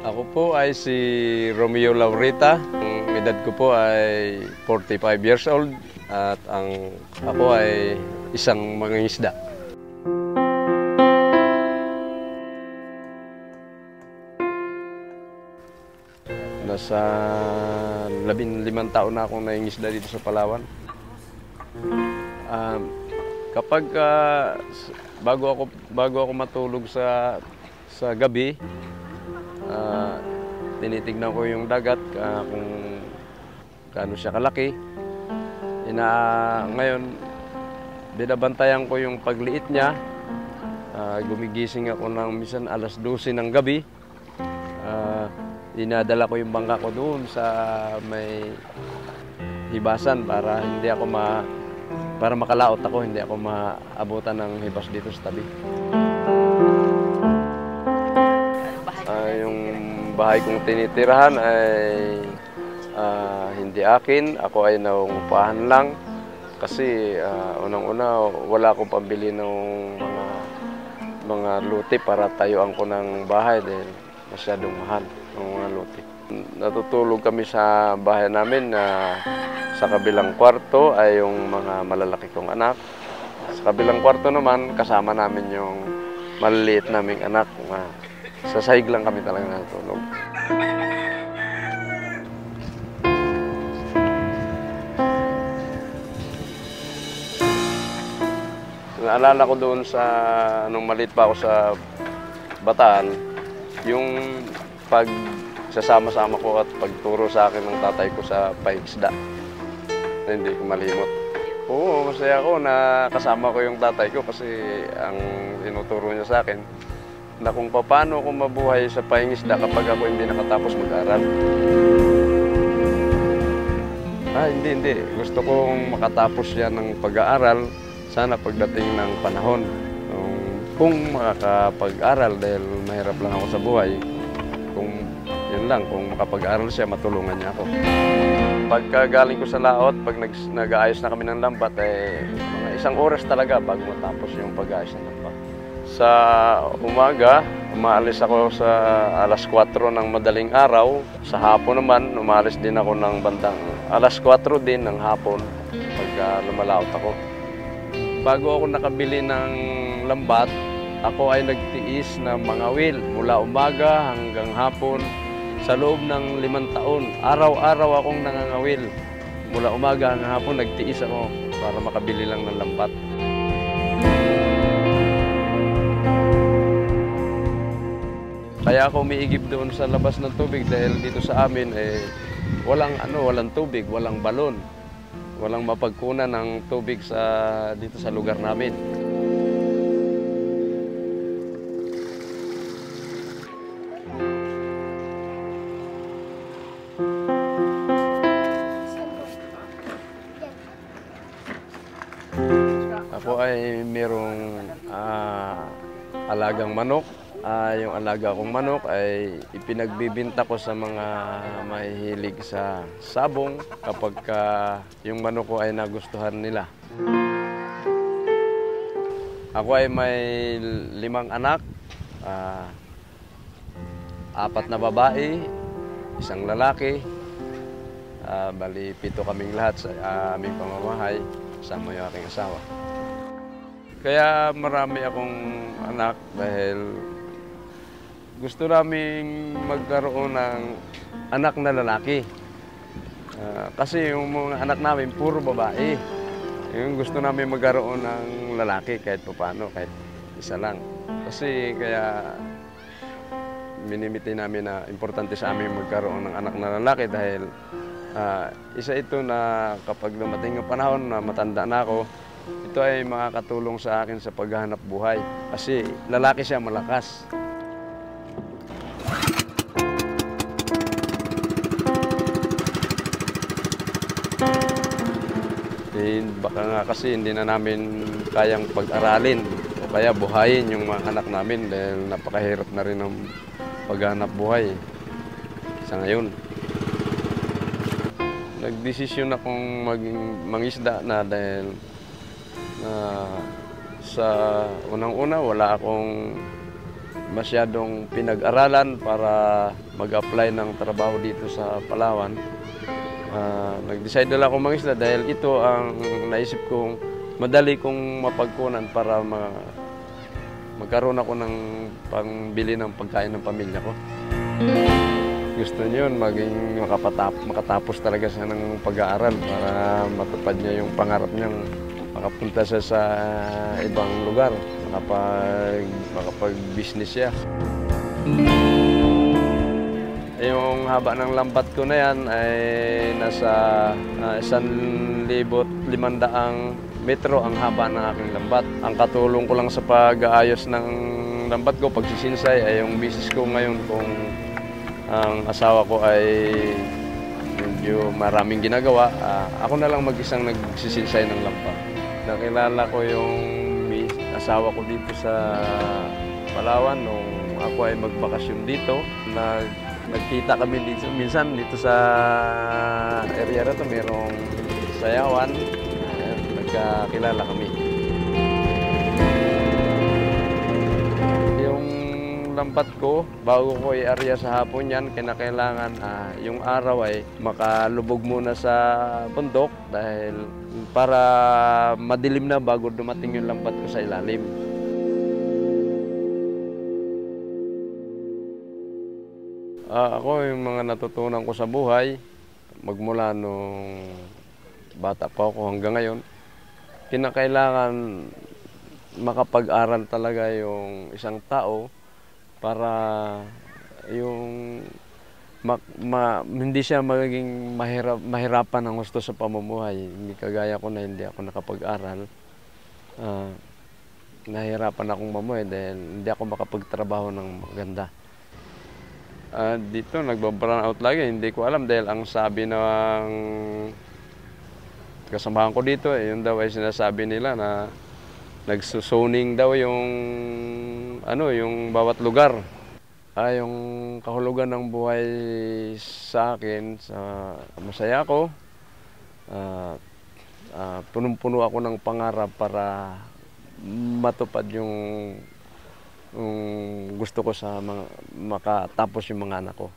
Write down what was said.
Ako po ay si Romeo Laurita. Ang edad ko po ay 45 years old at ako ay isang mangingisda. Nasa 15 taon na akong nangingisda dito sa Palawan. Kapag bago ako matulog sa gabi, tinitignan ko yung dagat kung gaano siya kalaki. Ngayon, binabantayan ko yung pagliit niya. Gumigising ako ng minsan alas 12 ng gabi. Dinadala ko yung bangka ko doon sa may hibasan para para makalaot ako, hindi ako maabutan ng hibas dito sa tabi. Yung bahay kong tinitirahan ay hindi akin. Ako ay nangungupahan lang kasi unang-una wala akong pambili ng mga luti para tayuan ko ng bahay dahil masyadong mahal ng mga luti. Natutulog kami sa bahay namin na sa kabilang kwarto ay yung mga malalaki kong anak. Sa kabilang kwarto naman kasama namin yung maliliit naming anak. Sa sahig lang kami talaga natutulog. Naalala ko doon nung maliit pa ako sa Bataan, yung pagsasama-sama ko at pagturo sa akin ng tatay ko sa paisda. Hindi ko malimot. Oo, masaya ako na kasama ko yung tatay ko kasi ang tinuturo niya sa akin na kung paano ako mabuhay sa paingisda kapag ako hindi nakatapos mag-aral. Hindi. Gusto kong makatapos yan ng pag-aaral. Sana pagdating ng panahon. Kung makakapag-aral dahil mahirap lang ako sa buhay, yun lang, kung makapag-aral siya, matulungan niya ako. Pagka galing ko sa laot, pag nag-aayos na kami ng lambat, mga 1 oras talaga bago matapos yung pag-aayos ng lambat. Sa umaga, umaalis ako sa alas 4 ng madaling araw. Sa hapon naman, umaalis din ako ng bandang alas 4 din ng hapon pagka lumalaot ako. Bago ako nakabili ng lambat, ako ay nagtiis ng mga will mula umaga hanggang hapon sa loob ng 5 taon. Araw-araw akong nangangawil. Mula umaga hanggang hapon, nagtiis ako para makabili lang ng lambat. Kaya ako umiigib doon sa labas ng tubig dahil dito sa amin walang tubig, walang balon. Walang mapagkunan ng tubig dito sa lugar namin. Ako ay mayroong alagang manok. Yung alaga kong manok ay ipinagbibinta ko sa mga mahihilig sa sabong kapag yung manok ko ay nagustuhan nila. Ako ay may 5 anak, 4 na babae, 1 lalaki, bali 7 kaming lahat sa aming pamamahay, kasama yung aking asawa. Kaya marami akong anak dahil gusto naming magkaroon ng anak na lalaki. Kasi yung mga anak namin puro babae. Yung gusto namin magkaroon ng lalaki kahit paano, kahit isa lang. Kasi kaya minimiti namin na importante sa amin magkaroon ng anak na lalaki dahil isa ito na kapag dumating ang panahon na matanda na ako, ito ay makakatulong sa akin sa paghahanap buhay. Kasi lalaki siya, malakas. Baka nga kasi hindi na namin kayang pag-aralin o kaya buhayin yung mga anak namin dahil napakahirap na rin ng paghanap buhay sa ngayon. Nagdesisyon akong maging mangisda na dahil sa unang-una wala akong masyadong pinag-aralan para mag-apply ng trabaho dito sa Palawan. Nag-decide na lang ako mangisda dahil ito ang naisip kong madali kong mapagkunan para magkaroon ako ng pangbili ng pagkain ng pamilya ko. Gusto niya yun, makatapos talaga siya ng pag-aaral para matupad niya yung pangarap niyang makapunta siya sa ibang lugar, makapag-business siya. Yung haba ng lambat ko na yan ay nasa 1,500 metro ang haba ng aking lambat. Ang katulong ko lang sa pag-aayos ng lambat ko, pagsisinsay, ay yung business ko ngayon kung ang asawa ko ay medyo maraming ginagawa. Ako na lang mag-isang nagsisinsay ng lambat. Nakilala ko yung asawa ko dito sa Palawan nung ako ay magbakasyon dito. Nagkita kami dito, minsan dito sa area na to, mayroong sayawan. Nagkakilala kami. Yung lambat ko, bago ko i-area sa hapon yan, kinakailangan yung araw ay makalubog muna sa bundok dahil para madilim na bago dumating yung lambat ko sa ilalim. Ako, yung mga natutunan ko sa buhay, magmula nung bata pa ako hanggang ngayon, kinakailangan makapag-aral talaga yung isang tao para yung hindi siya magiging mahirapan ang gusto sa pamumuhay. Hindi kagaya ko na hindi ako nakapag-aral. Nahirapan akong mamuhay dahil hindi ako makapagtrabaho ng maganda. Dito nagba-burn out lagi, hindi ko alam dahil ang sabi ng kasamahan ko dito, yun daw ay sinasabi nila na nagsusoning daw yung bawat lugar. Yung kahulugan ng buhay sa akin, masaya ako. Punong-puno ako ng pangarap para matupad yung gusto ko sa makatapos yung mga anak ko.